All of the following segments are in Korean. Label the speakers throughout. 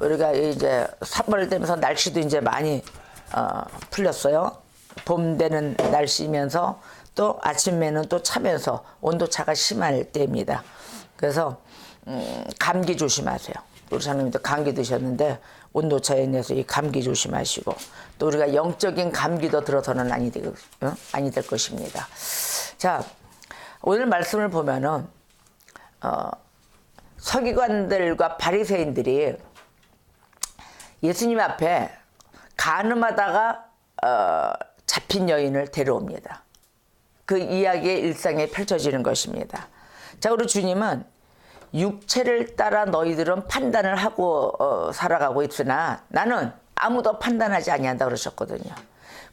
Speaker 1: 우리가 이제 3월이 되면서 날씨도 이제 많이 풀렸어요. 봄 되는 날씨면서 또 아침에는 또 차면서 온도차가 심할 때입니다. 그래서 감기 조심하세요. 우리 장로님도 감기 드셨는데 온도차에 인해서 이 감기 조심하시고, 또 우리가 영적인 감기도 들어서는 아니 될 것입니다. 자, 오늘 말씀을 보면은 서기관들과 바리새인들이 예수님 앞에 간음하다가 잡힌 여인을 데려옵니다. 그 이야기의 일상에 펼쳐지는 것입니다. 자, 우리 주님은 육체를 따라 너희들은 판단을 하고 살아가고 있으나 나는 아무도 판단하지 아니한다 그러셨거든요.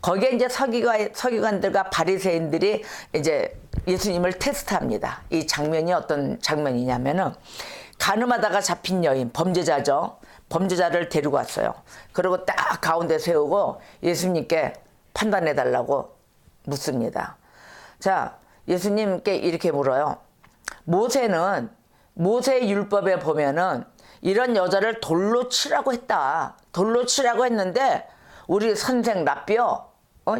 Speaker 1: 거기에 이제 서기관들과 바리새인들이 이제 예수님을 테스트합니다. 이 장면이 어떤 장면이냐면은 간음하다가 잡힌 여인, 범죄자죠. 범죄자를 데리고 왔어요. 그리고 딱 가운데 세우고 예수님께 판단해 달라고 묻습니다. 자, 예수님께 이렇게 물어요. 모세의 율법에 보면은 이런 여자를 돌로 치라고 했다. 돌로 치라고 했는데 우리 선생 랍비요.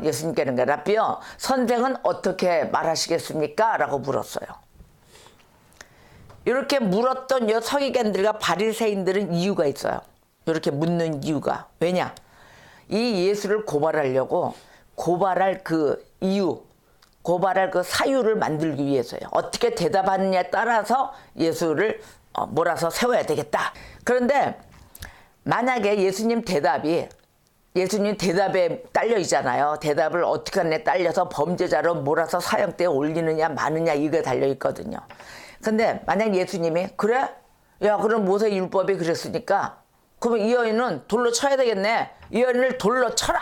Speaker 1: 예수님께는 랍비요. 선생은 어떻게 말하시겠습니까? 라고 물었어요. 이렇게 물었던 이 서기관들과 바리새인들은 이유가 있어요. 이렇게 묻는 이유가. 왜냐? 이 예수를 고발하려고 고발할 그 이유, 고발할 그 사유를 만들기 위해서요. 어떻게 대답하느냐에 따라서 예수를 몰아서 세워야 되겠다. 그런데 만약에 예수님 대답에 딸려 있잖아요. 대답을 어떻게 하느냐에 딸려서 범죄자로 몰아서 사형대에 올리느냐 마느냐 이게 달려 있거든요. 근데 만약 예수님이 그래? 야, 그럼 모세 율법이 그랬으니까 그러면 이 여인은 돌로 쳐야 되겠네. 이 여인을 돌로 쳐라.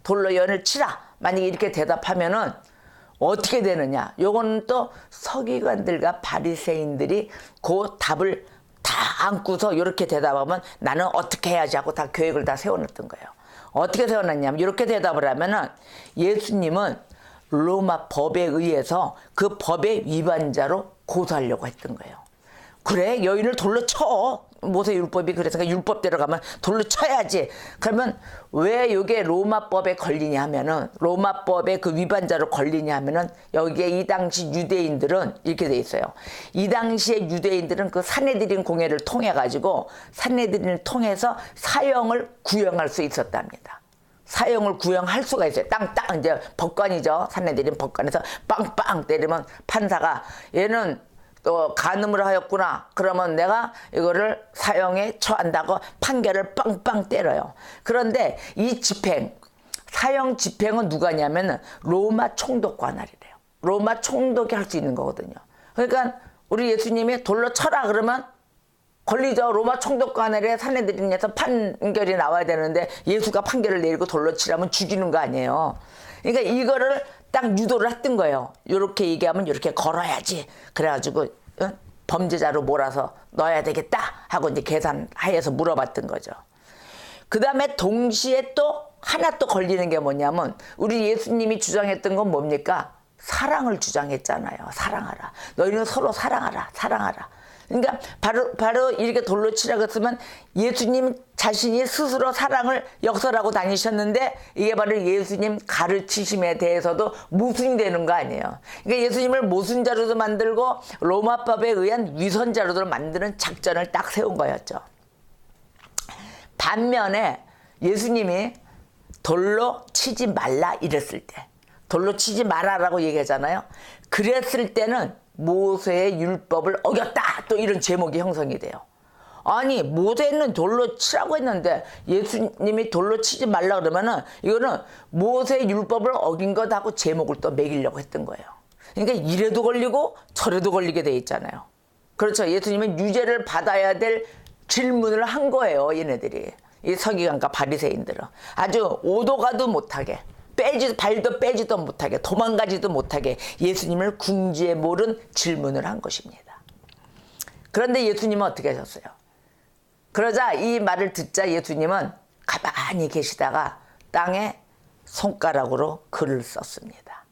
Speaker 1: 돌로 여인을 치라. 만약에 이렇게 대답하면은 어떻게 되느냐? 요거는 또 서기관들과 바리새인들이 그 답을 다 안고서 이렇게 대답하면 나는 어떻게 해야지 하고 다 계획을 다 세워놨던 거예요. 어떻게 세워놨냐면 이렇게 대답을 하면은 예수님은 로마 법에 의해서 그 법의 위반자로 고소하려고 했던 거예요. 그래, 여인을 돌로 쳐. 모세 율법이 그래서 율법대로 가면 돌로 쳐야지. 그러면 왜 이게 로마법에 걸리냐 하면은, 로마법의 그 위반자로 걸리냐 하면은 여기에 이 당시 유대인들은 이렇게 돼 있어요. 이 당시에 유대인들은 그 산헤드린 공회를 통해 가지고 산헤드린을 통해서 사형을 구형할 수 있었답니다. 사형을 구형할 수가 있어요. 땅땅 이제 법관이죠. 산헤드린 법관에서 빵빵 때리면 판사가 얘는 또 간음을 하였구나. 그러면 내가 이거를 사형에 처한다고 판결을 빵빵 때려요. 그런데 이 사형 집행은 누가 하냐면 로마 총독관할이래요. 로마 총독이 할 수 있는 거거든요. 그러니까 우리 예수님이 돌로 쳐라 그러면 걸리죠. 로마 총독관할에 산헤드린에서 판결이 나와야 되는데 예수가 판결을 내리고 돌로 치라면 죽이는 거 아니에요. 그러니까 이거를 딱 유도를 했던 거예요. 이렇게 얘기하면 이렇게 걸어야지. 그래가지고 범죄자로 몰아서 넣어야 되겠다 하고 이제 계산하여서 물어봤던 거죠. 그 다음에 동시에 또 하나 또 걸리는 게 뭐냐면 우리 예수님이 주장했던 건 뭡니까? 사랑을 주장했잖아요. 사랑하라. 너희는 서로 사랑하라. 사랑하라. 그러니까 바로 이렇게 돌로 치라고 했으면 예수님 자신이 스스로 사랑을 역설하고 다니셨는데 이게 바로 예수님 가르치심에 대해서도 모순이 되는 거 아니에요. 그러니까 예수님을 모순자로도 만들고 로마법에 의한 위선자로도 만드는 작전을 딱 세운 거였죠. 반면에 예수님이 돌로 치지 말라 이랬을 때, 돌로 치지 말아라고 얘기하잖아요. 그랬을 때는 모세의 율법을 어겼다 또 이런 제목이 형성이 돼요. 아니 모세는 돌로 치라고 했는데 예수님이 돌로 치지 말라 그러면은 이거는 모세의 율법을 어긴 것하고 제목을 또 매기려고 했던 거예요. 그러니까 이래도 걸리고 저래도 걸리게 돼 있잖아요. 그렇죠. 예수님은 유죄를 받아야 될 질문을 한 거예요. 얘네들이, 이 서기관과 바리새인들은 아주 오도 가도 못하게 발도 빼지도 못하게 도망가지도 못하게 예수님을 궁지에 모른 질문을 한 것입니다. 그런데 예수님은 어떻게 하셨어요? 그러자 이 말을 듣자 예수님은 가만히 계시다가 땅에 손가락으로 글을 썼습니다.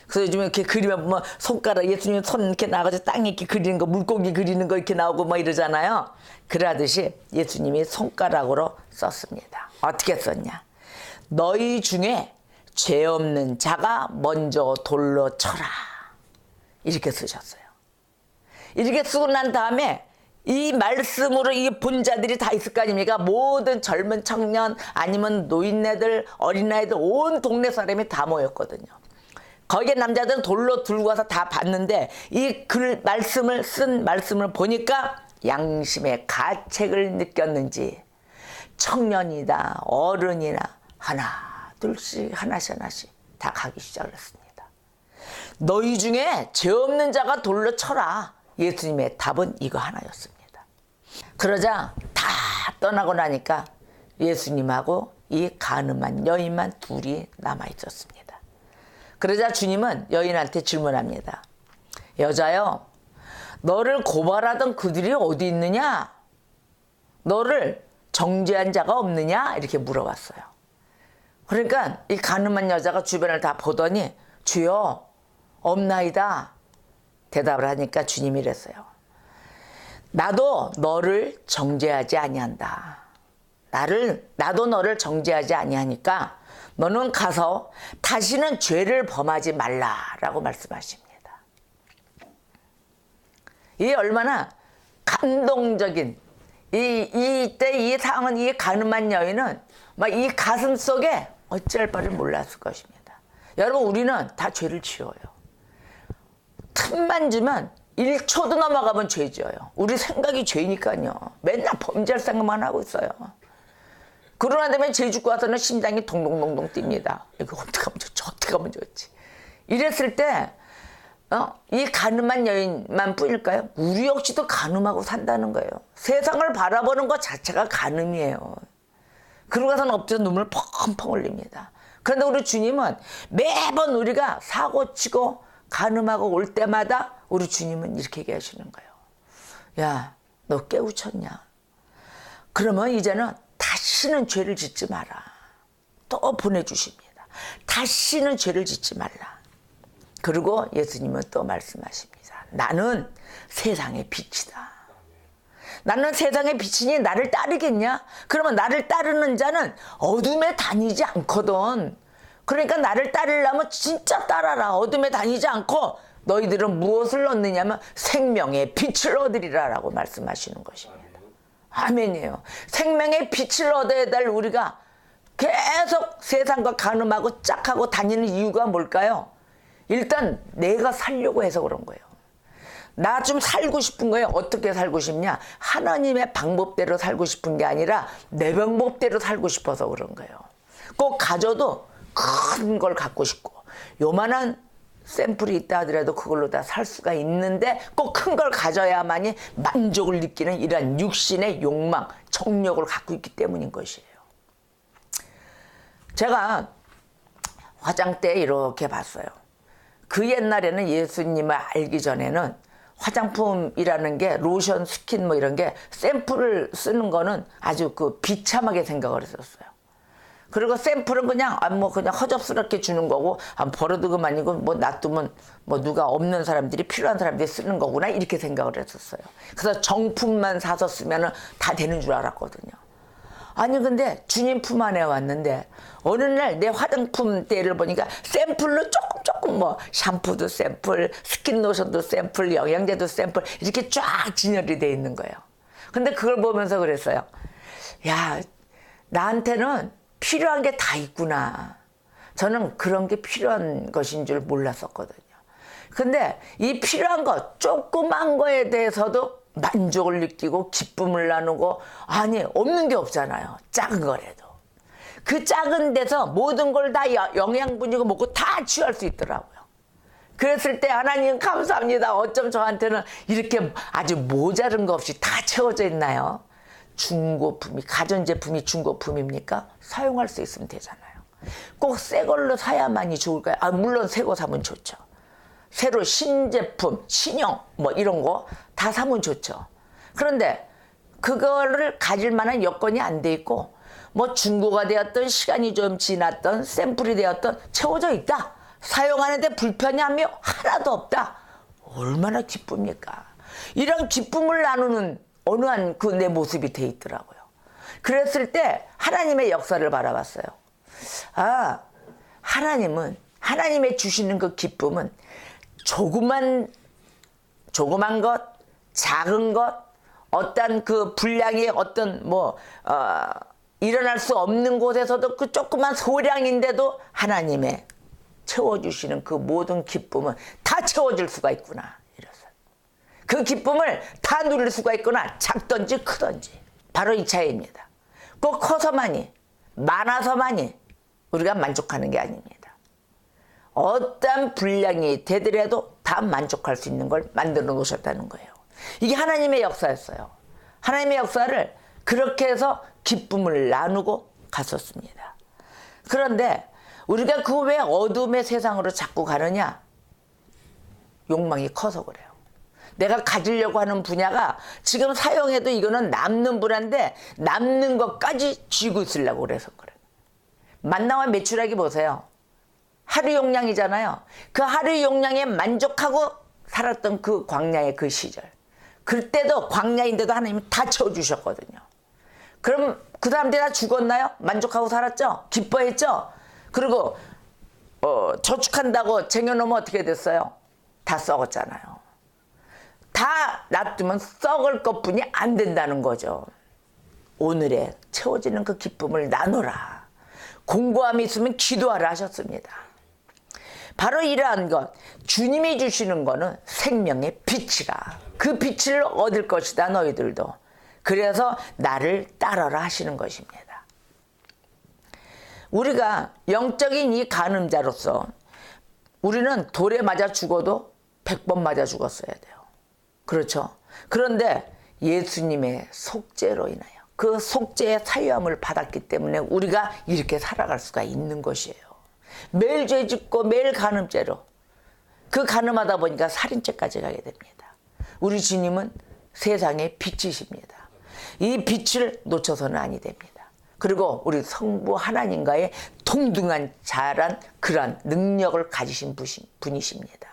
Speaker 1: 그래서 요즘에 이렇게 그리면 보면 손가락 예수님 손 이렇게 나가서 땅에 이렇게 그리는 거 물고기 그리는 거 이렇게 나오고 뭐 이러잖아요. 그러듯이 예수님이 손가락으로 썼습니다. 어떻게 썼냐? 너희 중에 죄 없는 자가 먼저 돌로 쳐라. 이렇게 쓰셨어요. 이렇게 쓰고 난 다음에 이 말씀으로 이 본자들이 다 있을 거 아닙니까? 모든 젊은 청년 아니면 노인네들 어린아이들 온 동네 사람이 다 모였거든요. 거기에 남자들은 돌로 들고 와서 다 봤는데 이 글 말씀을 쓴 말씀을 보니까 양심의 가책을 느꼈는지 청년이다 어른이나 하나 둘씩 하나씩 다 가기 시작했습니다. 너희 중에 죄 없는 자가 돌로 쳐라. 예수님의 답은 이거 하나였습니다. 그러자 다 떠나고 나니까 예수님하고 이 가늠한 여인만 둘이 남아 있었습니다. 그러자 주님은 여인한테 질문합니다. 여자여, 너를 고발하던 그들이 어디 있느냐? 너를 정죄한 자가 없느냐? 이렇게 물어봤어요. 그러니까 이 가늠한 여자가 주변을 다 보더니 주여 없나이다 대답을 하니까 주님이 이랬어요. 나도 너를 정죄하지 아니한다. 나도 너를 정죄하지 아니하니까 너는 가서 다시는 죄를 범하지 말라라고 말씀하십니다. 이 얼마나 감동적인 이때 이 상황은 이 가늠한 여인은 막 이 가슴 속에 어찌할 바를 몰랐을 것입니다. 여러분 우리는 다 죄를 지어요. 틈만 주면 1초도 넘어가면 죄 지어요. 우리 생각이 죄니까요. 맨날 범죄할 생각만 하고 있어요. 그러나 되면 죄 짓고 와서는 심장이 동동동동 뜁니다. 이거 어떻게 하면 좋지? 어떻게 하면 좋지? 이랬을 때 이 가늠한 여인만 뿐일까요? 우리 역시도 가늠하고 산다는 거예요. 세상을 바라보는 것 자체가 가늠이에요. 그러고 가서는 엎드려 눈물 펑펑 흘립니다. 그런데 우리 주님은 매번 우리가 사고치고 가늠하고 올 때마다 우리 주님은 이렇게 얘기하시는 거예요. 야, 너 깨우쳤냐? 그러면 이제는 다시는 죄를 짓지 마라. 또 보내주십니다. 다시는 죄를 짓지 말라. 그리고 예수님은 또 말씀하십니다. 나는 세상의 빛이다. 나는 세상의 빛이니 나를 따르겠냐? 그러면 나를 따르는 자는 어둠에 다니지 않거든. 그러니까 나를 따르려면 진짜 따라라. 어둠에 다니지 않고 너희들은 무엇을 얻느냐면 생명의 빛을 얻으리라 라고 말씀하시는 것입니다. 아멘이에요. 생명의 빛을 얻어야 될 우리가 계속 세상과 가늠하고 짝하고 다니는 이유가 뭘까요? 일단 내가 살려고 해서 그런 거예요. 나 좀 살고 싶은 거예요. 어떻게 살고 싶냐? 하나님의 방법대로 살고 싶은 게 아니라 내 방법대로 살고 싶어서 그런 거예요. 꼭 가져도 큰 걸 갖고 싶고 요만한 샘플이 있다 하더라도 그걸로 다 살 수가 있는데 꼭 큰 걸 가져야만이 만족을 느끼는 이러한 육신의 욕망, 정욕을 갖고 있기 때문인 것이에요. 제가 화장대에 이렇게 봤어요. 그 옛날에는 예수님을 알기 전에는 화장품이라는 게 로션, 스킨 뭐 이런 게 샘플을 쓰는 거는 아주 그 비참하게 생각을 했었어요. 그리고 샘플은 그냥 그냥 허접스럽게 주는 거고 버려두고만 이고 뭐 놔두면 뭐 누가 없는 사람들이 필요한 사람들이 쓰는 거구나 이렇게 생각을 했었어요. 그래서 정품만 사서 쓰면은 다 되는 줄 알았거든요. 아니 근데 주님 품 안에 왔는데 어느 날 내 화장품대를 보니까 샘플로 조금 뭐 샴푸도 샘플, 스킨 로션도 샘플, 영양제도 샘플 이렇게 쫙 진열이 돼 있는 거예요. 근데 그걸 보면서 그랬어요. 야, 나한테는 필요한 게 다 있구나. 저는 그런 게 필요한 것인 줄 몰랐었거든요. 근데 이 필요한 것, 조그만 거에 대해서도 만족을 느끼고 기쁨을 나누고 아니 없는 게 없잖아요. 작은 거라도. 그 작은 데서 모든 걸 다 영양분이고 먹고 다 취할 수 있더라고요. 그랬을 때 하나님 감사합니다. 어쩜 저한테는 이렇게 아주 모자른 거 없이 다 채워져 있나요? 중고품이 가전제품이 중고품입니까? 사용할 수 있으면 되잖아요. 꼭 새 걸로 사야만이 좋을까요? 물론 새 거 사면 좋죠. 새로 신제품, 신형 뭐 이런 거 다 사면 좋죠. 그런데 그거를 가질 만한 여건이 안 돼 있고 뭐 중고가 되었던 시간이 좀 지났던 샘플이 되었던 채워져 있다. 사용하는데 불편함이 하나도 없다. 얼마나 기쁩니까? 이런 기쁨을 나누는 어느 한 그 내 모습이 돼 있더라고요. 그랬을 때 하나님의 역사를 바라봤어요. 아, 하나님은, 하나님의 주시는 그 기쁨은 조그만 것, 작은 것, 어떤 그 분량이 어떤 일어날 수 없는 곳에서도 그 조그만 소량인데도 하나님의 채워주시는 그 모든 기쁨은 다 채워질 수가 있구나. 이래서 그 기쁨을 다 누릴 수가 있구나. 작든지 크든지. 바로 이 차이입니다. 꼭 커서만이, 많아서만이 우리가 만족하는 게 아닙니다. 어떤 분량이 되더라도 다 만족할 수 있는 걸 만들어 놓으셨다는 거예요. 이게 하나님의 역사였어요. 하나님의 역사를 그렇게 해서 기쁨을 나누고 갔었습니다. 그런데 우리가 그 왜 어둠의 세상으로 자꾸 가느냐? 욕망이 커서 그래요. 내가 가지려고 하는 분야가 지금 사용해도 이거는 남는 분야인데 남는 것까지 쥐고 있으려고 그래서 그래요. 만나와 매출하기 보세요. 하루 용량이잖아요. 그 하루 용량에 만족하고 살았던 그 광야의 그 시절. 그때도 광야인데도 하나님이 다 채워주셨거든요. 그럼 그 사람들이 다 죽었나요? 만족하고 살았죠? 기뻐했죠? 그리고 저축한다고 쟁여놓으면 어떻게 됐어요? 다 썩었잖아요. 다 놔두면 썩을 것뿐이 안 된다는 거죠. 오늘에 채워지는 그 기쁨을 나누라. 공고함이 있으면 기도하라 하셨습니다. 바로 이러한 것, 주님이 주시는 거는 생명의 빛이라. 그 빛을 얻을 것이다 너희들도. 그래서 나를 따르라 하시는 것입니다. 우리가 영적인 이 간음자로서 우리는 돌에 맞아 죽어도 100번 맞아 죽었어야 돼요. 그렇죠? 그런데 예수님의 속죄로 인하여 그 속죄의 사유함을 받았기 때문에 우리가 이렇게 살아갈 수가 있는 것이에요. 매일 죄 짓고 매일 간음죄로 그 간음하다 보니까 살인죄까지 가게 됩니다. 우리 주님은 세상의 빛이십니다. 이 빛을 놓쳐서는 아니 됩니다. 그리고 우리 성부 하나님과의 동등한 자란 그러한 능력을 가지신 분이십니다.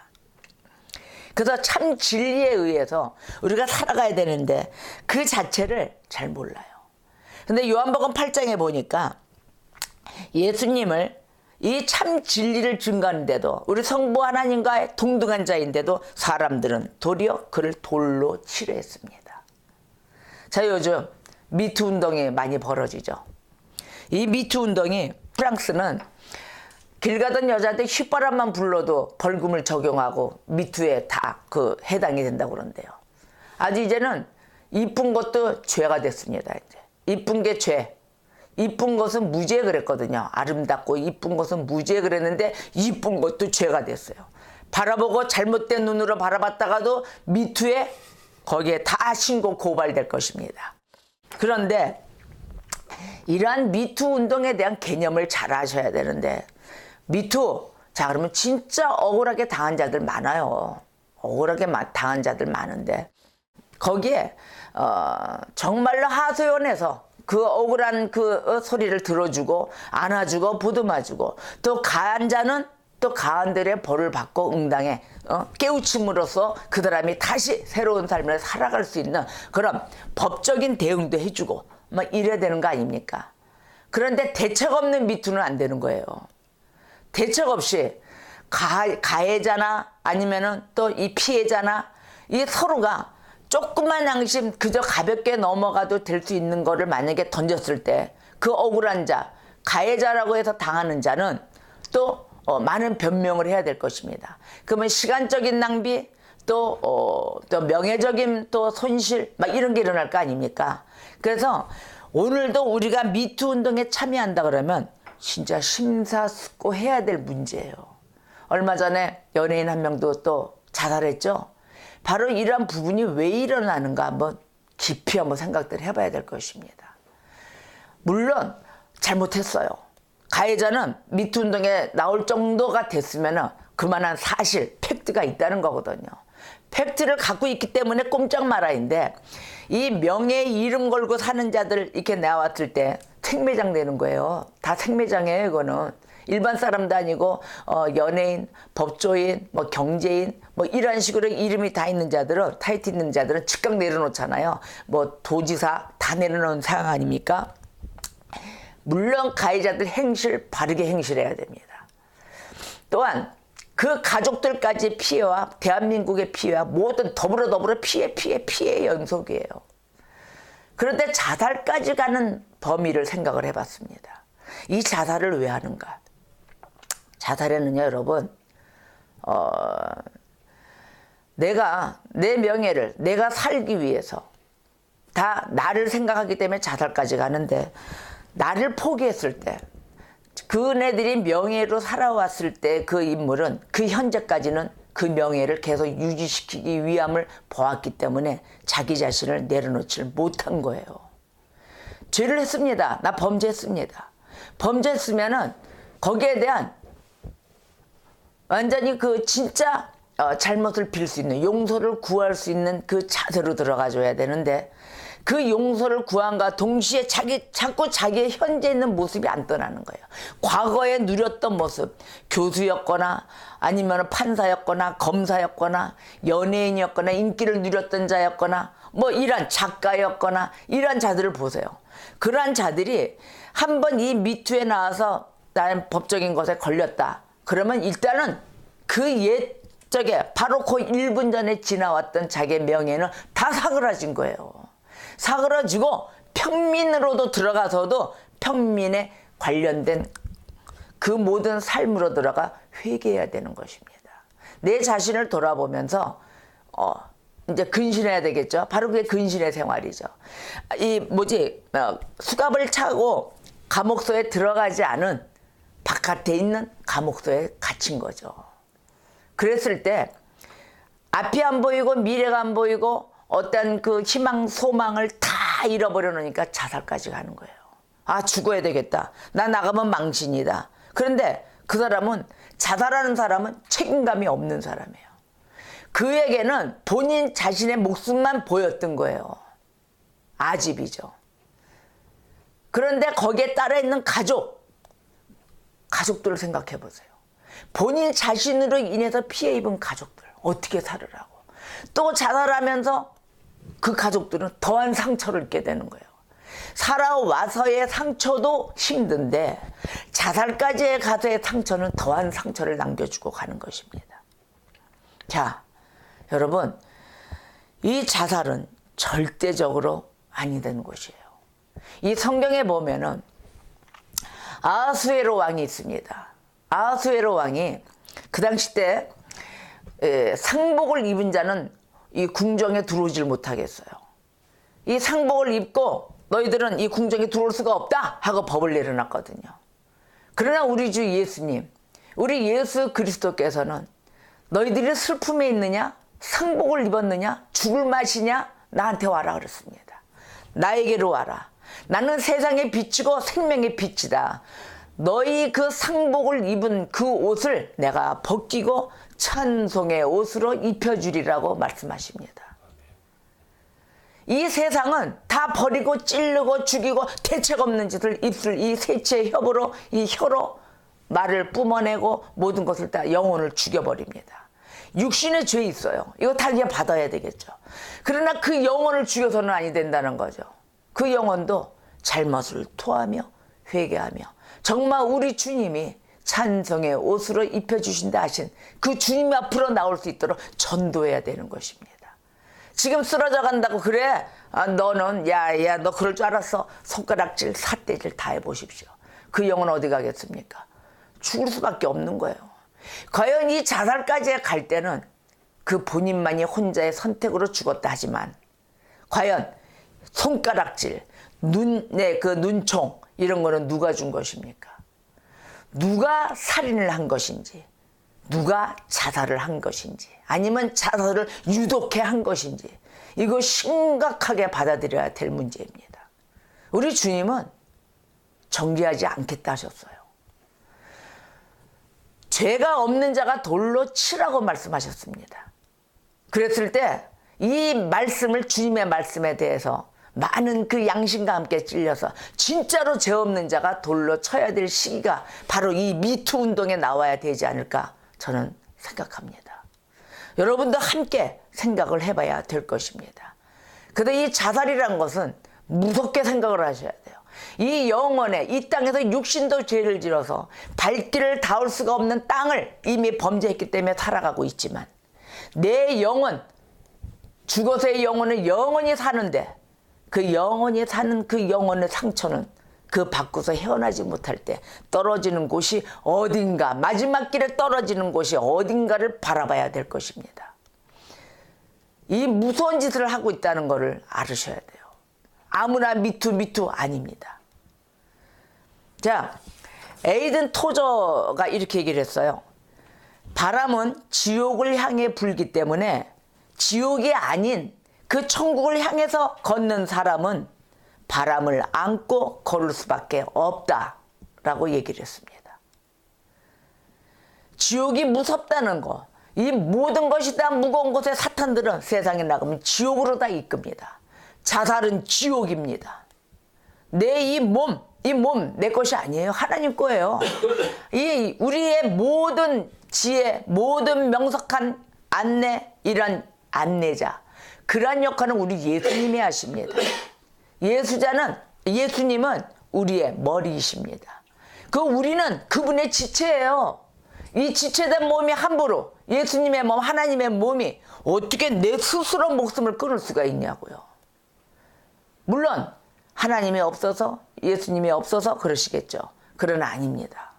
Speaker 1: 그래서 참 진리에 의해서 우리가 살아가야 되는데 그 자체를 잘 몰라요. 근데 요한복음 8장에 보니까 예수님을 이 참 진리를 증거하는데도 우리 성부 하나님과의 동등한 자인데도 사람들은 도리어 그를 돌로 치려 했습니다. 자, 요즘 미투 운동이 많이 벌어지죠. 이 미투 운동이 프랑스는 길 가던 여자한테 휘바람만 불러도 벌금을 적용하고 미투에 다 해당이 된다고 그러는데요. 아주 이제는 이쁜 것도 죄가 됐습니다. 이제 이쁜 게 죄. 이쁜 것은 무죄 그랬거든요. 아름답고 이쁜 것은 무죄 그랬는데 이쁜 것도 죄가 됐어요. 바라보고 잘못된 눈으로 바라봤다가도 미투에 거기에 다 신고 고발될 것입니다. 그런데 이러한 미투 운동에 대한 개념을 잘 아셔야 되는데 미투, 자 그러면 진짜 억울하게 당한 자들 많아요. 억울하게 당한 자들 많은데 거기에 정말로 하소연해서 그 억울한 그 소리를 들어주고 안아주고 보듬어주고 또 가한 자는 또 가한들의 벌을 받고 응당에 깨우침으로써 그 사람이 다시 새로운 삶을 살아갈 수 있는 그런 법적인 대응도 해주고 막 이래야 되는 거 아닙니까? 그런데 대책 없는 미투는 안 되는 거예요. 대책 없이 가해자나 아니면은 또 이 피해자나 이 서로가 조금만 양심 그저 가볍게 넘어가도 될 수 있는 거를 만약에 던졌을 때 그 억울한 자, 가해자라고 해서 당하는 자는 또 많은 변명을 해야 될 것입니다. 그러면 시간적인 낭비 또 명예적인 또 손실 막 이런 게 일어날 거 아닙니까? 그래서 오늘도 우리가 미투 운동에 참여한다 그러면 진짜 심사숙고해야 될 문제예요. 얼마 전에 연예인 한 명도 또 자살했죠. 바로 이러한 부분이 왜 일어나는가 한번 깊이 한번 생각들 해봐야 될 것입니다. 물론 잘못했어요. 가해자는 미투 운동에 나올 정도가 됐으면 그만한 사실, 팩트가 있다는 거거든요. 팩트를 갖고 있기 때문에 꼼짝 말아인데 이 명예 이름 걸고 사는 자들 이렇게 나왔을 때 생매장 되는 거예요. 다 생매장이에요, 이거는. 일반 사람도 아니고 연예인, 법조인, 뭐 경제인 뭐 이런 식으로 이름이 다 있는 자들은 타이틀 있는 자들은 즉각 내려놓잖아요. 뭐 도지사 다 내려놓은 상황 아닙니까? 물론 가해자들 행실 바르게 행실해야 됩니다. 또한 그 가족들까지 피해와 대한민국의 피해와 모든 더불어 피해 연속이에요. 그런데 자살까지 가는 범위를 생각을 해봤습니다. 이 자살을 왜 하는가? 자살에는요, 여러분, 내가 내 명예를 내가 살기 위해서 다 나를 생각하기 때문에 자살까지 가는데, 나를 포기했을 때 그네들이 명예로 살아왔을 때 그 인물은 그 현재까지는 그 명예를 계속 유지시키기 위함을 보았기 때문에 자기 자신을 내려놓지 못한 거예요. 죄를 했습니다. 나 범죄했습니다. 범죄했으면은 거기에 대한 완전히 그 진짜 잘못을 빌 수 있는 용서를 구할 수 있는 그 자세로 들어가줘야 되는데, 그 용서를 구함과 동시에 자꾸 자기의 현재 있는 모습이 안 떠나는 거예요. 과거에 누렸던 모습, 교수였거나 아니면 판사였거나 검사였거나 연예인이었거나 인기를 누렸던 자였거나 뭐 이런 작가였거나 이런 자들을 보세요. 그러한 자들이 한번 이 미투에 나와서 나는 법적인 것에 걸렸다. 그러면 일단은 그 옛적에 바로 그 1분 전에 지나왔던 자기의 명예는 다 사그라진 거예요. 사그러지고 평민으로도 들어가서도 평민에 관련된 그 모든 삶으로 들어가 회개해야 되는 것입니다. 내 자신을 돌아보면서 이제 근신해야 되겠죠. 바로 그게 근신의 생활이죠. 수갑을 차고 감옥소에 들어가지 않은 바깥에 있는 감옥소에 갇힌 거죠. 그랬을 때 앞이 안 보이고 미래가 안 보이고 어떤 그 희망, 소망을 다 잃어버려 놓으니까 자살까지 가는 거예요. 아, 죽어야 되겠다. 나 나가면 망신이다. 그런데 그 사람은, 자살하는 사람은 책임감이 없는 사람이에요. 그에게는 본인 자신의 목숨만 보였던 거예요. 아집이죠. 그런데 거기에 따라 있는 가족들을 생각해 보세요. 본인 자신으로 인해서 피해 입은 가족들 어떻게 살으라고. 또 자살하면서 그 가족들은 더한 상처를 입게 되는 거예요. 살아와서의 상처도 힘든데 자살까지 가서의 상처는 더한 상처를 남겨주고 가는 것입니다. 자, 여러분, 이 자살은 절대적으로 아니 되는 것이에요. 이 성경에 보면은 아하수에로 왕이 있습니다. 아하수에로 왕이 그 당시 때 상복을 입은 자는 이 궁정에 들어오질 못하겠어요. 이 상복을 입고 너희들은 이 궁정에 들어올 수가 없다 하고 법을 내려놨거든요. 그러나 우리 주 예수님, 우리 예수 그리스도께서는 너희들이 슬픔에 있느냐, 상복을 입었느냐, 죽을 맛이냐, 나한테 와라 그랬습니다. 나에게로 와라. 나는 세상의 빛이고 생명의 빛이다. 너희 그 상복을 입은 그 옷을 내가 벗기고 찬송의 옷으로 입혀주리라고 말씀하십니다. 이 세상은 다 버리고 찌르고 죽이고 대책 없는 짓을 입술 이 세치의 협으로, 이 혀로 말을 뿜어내고 모든 것을 다 영혼을 죽여버립니다. 육신의 죄 있어요. 이거 다 그냥 받아야 되겠죠. 그러나 그 영혼을 죽여서는 아니 된다는 거죠. 그 영혼도 잘못을 토하며 회개하며 정말 우리 주님이 찬송의 옷으로 입혀주신다 하신 그 주님 앞으로 나올 수 있도록 전도해야 되는 것입니다. 지금 쓰러져 간다고 그래? 너는 야야 너 그럴 줄 알았어? 손가락질 삿대질 다 해보십시오. 그 영혼 어디 가겠습니까? 죽을 수밖에 없는 거예요. 과연 이 자살까지 갈 때는 그 본인만이 혼자의 선택으로 죽었다 하지만 과연 손가락질, 그 눈총 이런 거는 누가 준 것입니까? 누가 살인을 한 것인지, 누가 자살을 한 것인지, 아니면 자살을 유독해 한 것인지, 이거 심각하게 받아들여야 될 문제입니다. 우리 주님은 정죄하지 않겠다 하셨어요. 죄가 없는 자가 돌로 치라고 말씀하셨습니다. 그랬을 때 이 말씀을, 주님의 말씀에 대해서 많은 그 양심과 함께 찔려서 진짜로 죄 없는 자가 돌로 쳐야 될 시기가 바로 이 미투 운동에 나와야 되지 않을까 저는 생각합니다. 여러분도 함께 생각을 해봐야 될 것입니다. 그런데 이 자살이란 것은 무섭게 생각을 하셔야 돼요. 이 영혼에 이 땅에서 육신도 죄를 지어서 발길을 닿을 수가 없는 땅을 이미 범죄했기 때문에 살아가고 있지만 내 영혼, 죽어서의 영혼은 영원히 사는데 그 영원히 사는 그 영혼의 상처는 그 밖에서 헤어나지 못할 때 떨어지는 곳이 어딘가, 마지막 길에 떨어지는 곳이 어딘가를 바라봐야 될 것입니다. 이 무서운 짓을 하고 있다는 것을 알으셔야 돼요. 아무나 미투 아닙니다. 자, 에이든 토저가 이렇게 얘기를 했어요. 바람은 지옥을 향해 불기 때문에 지옥이 아닌 그 천국을 향해서 걷는 사람은 바람을 안고 걸을 수밖에 없다라고 얘기를 했습니다. 지옥이 무섭다는 거, 이 모든 것이 다 무거운 곳에 사탄들은 세상에 나가면 지옥으로 다 이끕니다. 자살은 지옥입니다. 내 이 몸 내 것이 아니에요. 하나님 거예요. 이 우리의 모든 지혜, 모든 명석한 안내, 이런 안내자, 그러한 역할은 우리 예수님이 하십니다. 예수님은 우리의 머리이십니다. 우리는 그분의 지체예요. 이 지체된 몸이 함부로 예수님의 몸, 하나님의 몸이 어떻게 내 스스로 목숨을 끊을 수가 있냐고요. 물론 하나님이 없어서 예수님이 없어서 그러시겠죠. 그러나 아닙니다.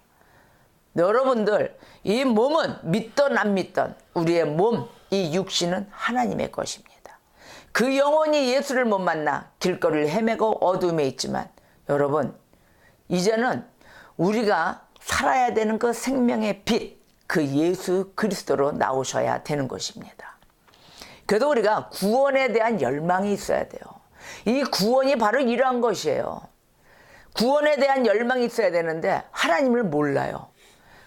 Speaker 1: 여러분들 이 몸은 믿던 안 믿던 우리의 몸, 이 육신은 하나님의 것입니다. 그 영혼이 예수를 못 만나 길거리를 헤매고 어둠에 있지만 여러분 이제는 우리가 살아야 되는 그 생명의 빛, 그 예수 그리스도로 나오셔야 되는 것입니다. 그래도 우리가 구원에 대한 열망이 있어야 돼요. 이 구원이 바로 이러한 것이에요. 구원에 대한 열망이 있어야 되는데 하나님을 몰라요.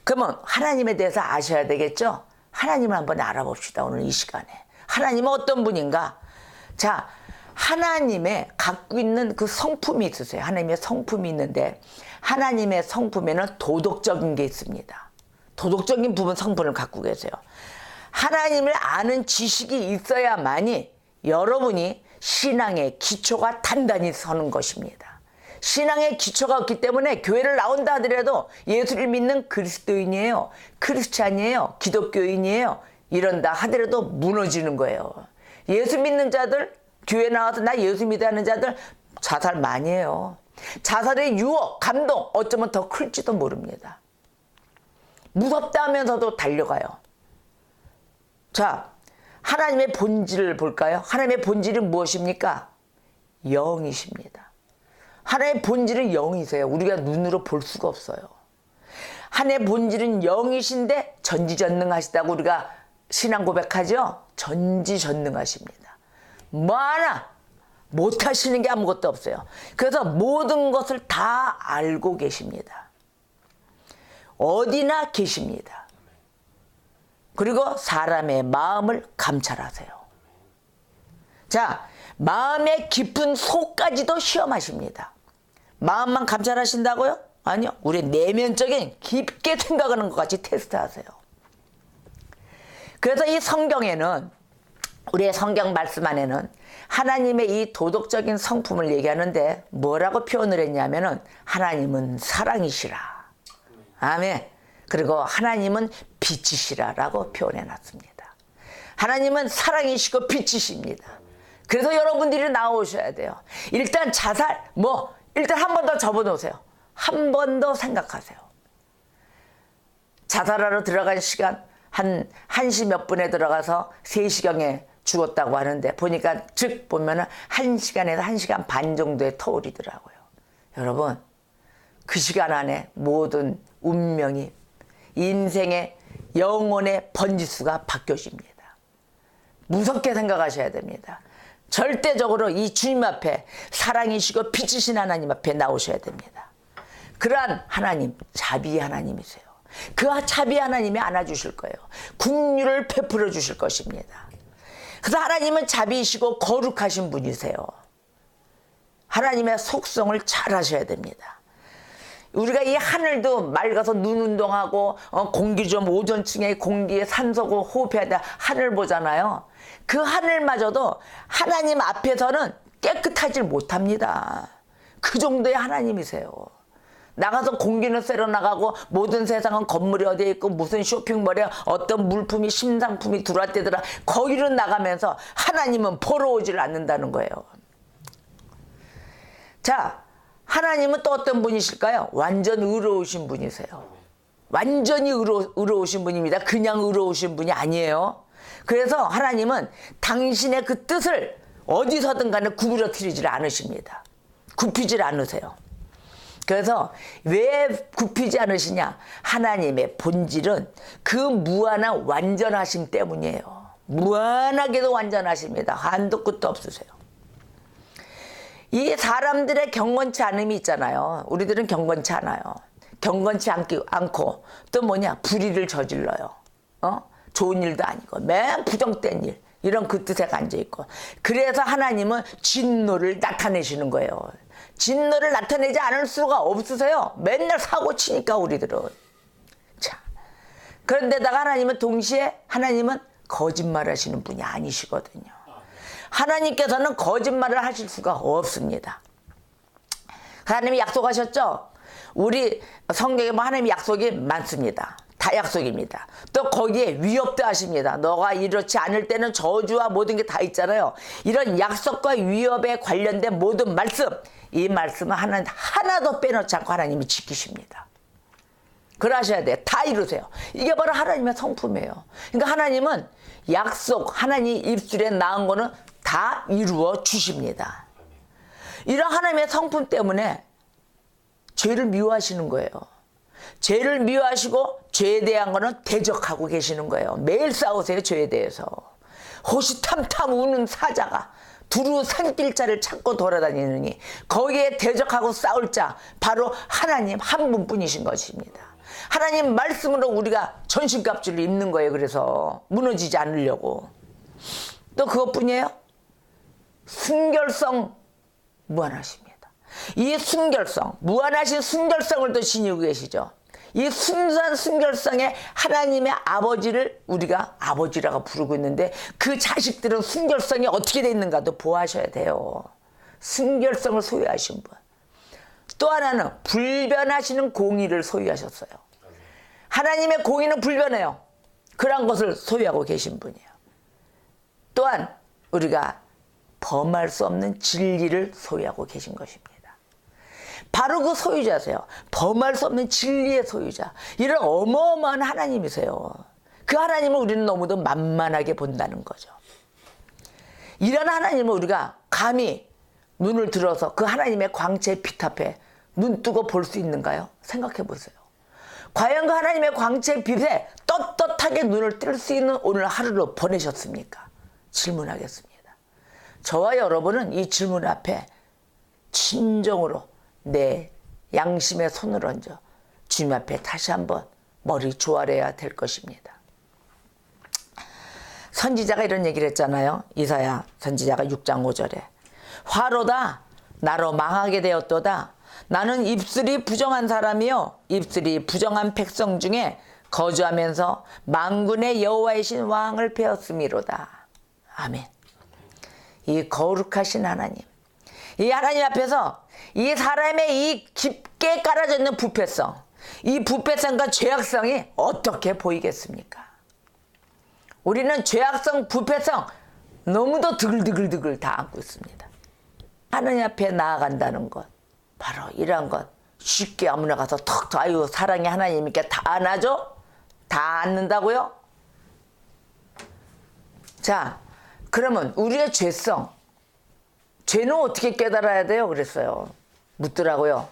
Speaker 1: 그러면 하나님에 대해서 아셔야 되겠죠? 하나님을 한번 알아봅시다. 오늘 이 시간에. 하나님은 어떤 분인가? 자, 하나님의 갖고 있는 그 성품이 있으세요. 하나님의 성품이 있는데 하나님의 성품에는 도덕적인 게 있습니다. 도덕적인 부분 성분을 갖고 계세요. 하나님을 아는 지식이 있어야만이 여러분이 신앙의 기초가 단단히 서는 것입니다. 신앙의 기초가 없기 때문에 교회를 나온다 하더라도 예수를 믿는 그리스도인이에요, 크리스찬이에요, 기독교인이에요 이런다 하더라도 무너지는 거예요. 예수 믿는 자들, 교회 나와서 나 예수 믿는 자들 자살 많이 해요. 자살의 유혹, 감동 어쩌면 더 클지도 모릅니다. 무섭다 하면서도 달려가요. 자, 하나님의 본질을 볼까요? 하나님의 본질은 무엇입니까? 영이십니다. 하나님의 본질은 영이세요. 우리가 눈으로 볼 수가 없어요. 하나님의 본질은 영이신데 전지전능하시다고 우리가 신앙 고백하죠? 전지전능하십니다. 뭐 하나 못하시는 게 아무것도 없어요. 그래서 모든 것을 다 알고 계십니다. 어디나 계십니다. 그리고 사람의 마음을 감찰하세요. 자, 마음의 깊은 속까지도 시험하십니다. 마음만 감찰하신다고요? 아니요. 우리 내면적인 깊게 생각하는 것 같이 테스트하세요. 그래서 이 성경에는, 우리의 성경 말씀 안에는 하나님의 이 도덕적인 성품을 얘기하는데 뭐라고 표현을 했냐면은 하나님은 사랑이시라. 아멘. 그리고 하나님은 빛이시라라고 표현해 놨습니다. 하나님은 사랑이시고 빛이십니다. 그래서 여러분들이 나오셔야 돼요. 일단 자살, 일단 한 번 더 접어놓으세요. 한 번 더 생각하세요. 자살하러 들어간 시간, 1시 몇 분에 들어가서 3시경에 죽었다고 하는데 보니까 즉 보면은 1시간에서 1시간 반 정도의 터울이더라고요. 여러분, 그 시간 안에 모든 운명이 인생의 영혼의 번지수가 바뀌어집니다. 무섭게 생각하셔야 됩니다. 절대적으로 이 주님 앞에 사랑이시고 빛이신 하나님 앞에 나오셔야 됩니다. 그러한 하나님, 자비 하나님이세요. 그 자비 하나님이 안아주실 거예요. 긍휼을 베풀어 주실 것입니다. 그래서 하나님은 자비이시고 거룩하신 분이세요. 하나님의 속성을 잘 아셔야 됩니다. 우리가 이 하늘도 맑아서 눈 운동하고 공기 좀 오존층에 공기에 산소고 호흡해야 돼 하늘 보잖아요. 그 하늘마저도 하나님 앞에서는 깨끗하지 못합니다. 그 정도의 하나님이세요. 나가서 공기는 쐬러 나가고 모든 세상은 건물이 어디에 있고 무슨 쇼핑몰에 어떤 물품이 신상품이 들어왔대더라. 거기로 나가면서 하나님은 보러 오질 않는다는 거예요. 자, 하나님은 또 어떤 분이실까요? 완전 의로우신 분이세요. 완전히 의로우신 분입니다. 그냥 의로우신 분이 아니에요. 그래서 하나님은 당신의 그 뜻을 어디서든 간에 구부러뜨리질 않으십니다. 굽히질 않으세요. 그래서 왜 굽히지 않으시냐? 하나님의 본질은 그 무한한 완전하심 때문이에요. 무한하게도 완전하십니다. 한도 끝도 없으세요. 이 사람들의 경건치 않음이 있잖아요. 우리들은 경건치 않아요. 경건치 않고 또 뭐냐? 불의를 저질러요. 좋은 일도 아니고 맨 부정된 일. 이런 그 뜻에 앉아있고. 그래서 하나님은 진노를 나타내시는 거예요. 진노를 나타내지 않을 수가 없으세요. 맨날 사고 치니까 우리들은. 자, 그런데다가 하나님은 동시에 하나님은 거짓말 하시는 분이 아니시거든요. 하나님께서는 거짓말을 하실 수가 없습니다. 하나님이 약속하셨죠? 우리 성경에 뭐 하나님의 약속이 많습니다. 다 약속입니다. 또 거기에 위협도 하십니다. 너가 이렇지 않을 때는 저주와 모든 게 다 있잖아요. 이런 약속과 위협에 관련된 모든 말씀, 이 말씀은 하나도 빼놓지 않고 하나님이 지키십니다. 그러셔야 돼요. 다 이루세요. 이게 바로 하나님의 성품이에요. 그러니까 하나님은 약속, 하나님 입술에 나온 거는 다 이루어 주십니다. 이런 하나님의 성품 때문에 죄를 미워하시는 거예요. 죄를 미워하시고 죄에 대한 거는 대적하고 계시는 거예요. 매일 싸우세요. 죄에 대해서. 호시탐탐 우는 사자가 두루 산길자를 찾고 돌아다니느니 거기에 대적하고 싸울 자 바로 하나님 한 분뿐이신 것입니다. 하나님 말씀으로 우리가 전신갑주를 입는 거예요. 그래서 무너지지 않으려고. 또 그것뿐이에요. 순결성 무한하십니다. 이 순결성, 무한하신 순결성을 또 지니고 계시죠. 이 순수한 순결성에 하나님의 아버지를 우리가 아버지라고 부르고 있는데 그 자식들은 순결성이 어떻게 돼 있는가도 보아하셔야 돼요. 순결성을 소유하신 분. 또 하나는 불변하시는 공의를 소유하셨어요. 하나님의 공의는 불변해요. 그런 것을 소유하고 계신 분이에요. 또한 우리가 범할 수 없는 진리를 소유하고 계신 것입니다. 바로 그 소유자세요. 범할 수 없는 진리의 소유자. 이런 어마어마한 하나님이세요. 그 하나님을 우리는 너무도 만만하게 본다는 거죠. 이런 하나님을 우리가 감히 눈을 들어서 그 하나님의 광채의 빛 앞에 눈 뜨고 볼 수 있는가요? 생각해 보세요. 과연 그 하나님의 광채의 빛에 떳떳하게 눈을 뜰 수 있는 오늘 하루로 보내셨습니까? 질문하겠습니다. 저와 여러분은 이 질문 앞에 진정으로 내 양심의 손을 얹어 주님 앞에 다시 한번 머리 조아려야 될 것입니다. 선지자가 이런 얘기를 했잖아요. 이사야 선지자가 6장 5절에 화로다 나로 망하게 되었도다. 나는 입술이 부정한 사람이요 입술이 부정한 백성 중에 거주하면서 만군의 여호와이신 왕을 배웠음이로다. 아멘. 이 거룩하신 하나님, 이 하나님 앞에서 이 사람의 이 깊게 깔아져 있는 부패성, 이 부패성과 죄악성이 어떻게 보이겠습니까? 우리는 죄악성, 부패성 너무도 드글드글 다 안고 있습니다. 하나님 앞에 나아간다는 것, 바로 이런 것. 쉽게 아무나 가서 턱 아유 사랑의 하나님이니까 다 안아줘? 다 안는다고요? 자, 그러면 우리의 죄성, 죄는 어떻게 깨달아야 돼요? 그랬어요. 묻더라고요.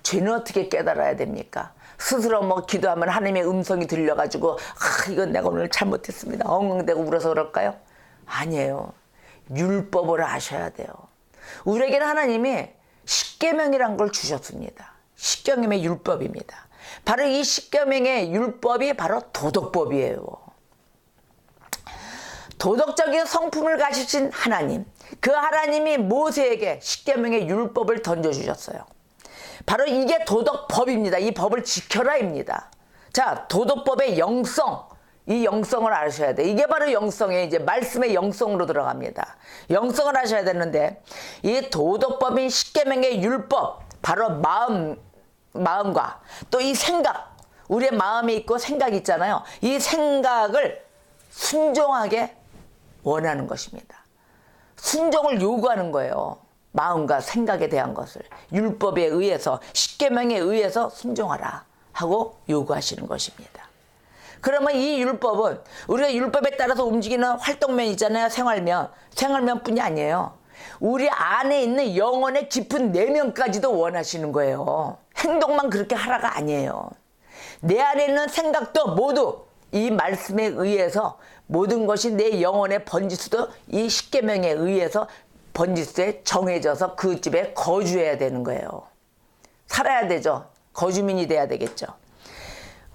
Speaker 1: 죄는 어떻게 깨달아야 됩니까? 스스로 뭐 기도하면 하나님의 음성이 들려가지고 이건 내가 오늘 잘못했습니다. 엉엉대고 울어서 그럴까요? 아니에요. 율법을 아셔야 돼요. 우리에게는 하나님이 십계명이란 걸 주셨습니다. 십계명의 율법입니다. 바로 이 십계명의 율법이 바로 도덕법이에요. 도덕적인 성품을 가지신 하나님, 그 하나님이 모세에게 십계명의 율법을 던져주셨어요. 바로 이게 도덕법입니다. 이 법을 지켜라입니다. 자, 도덕법의 영성, 이 영성을 아셔야 돼. 이게 바로 영성의 이제 말씀의 영성으로 들어갑니다. 영성을 아셔야 되는데, 이 도덕법인 십계명의 율법, 바로 마음과 또 이 생각, 우리의 마음이 있고 생각이 있잖아요. 이 생각을 순종하게 원하는 것입니다. 순종을 요구하는 거예요. 마음과 생각에 대한 것을 율법에 의해서, 십계명에 의해서 순종하라 하고 요구하시는 것입니다. 그러면 이 율법은 우리가 율법에 따라서 움직이는 활동면 있잖아요. 생활면뿐이 아니에요. 우리 안에 있는 영혼의 깊은 내면까지도 원하시는 거예요. 행동만 그렇게 하라가 아니에요. 내 안에 있는 생각도 모두 이 말씀에 의해서 모든 것이 내 영혼의 번지수도 이 십계명에 의해서 번지수에 정해져서 그 집에 거주해야 되는 거예요. 살아야 되죠. 거주민이 돼야 되겠죠.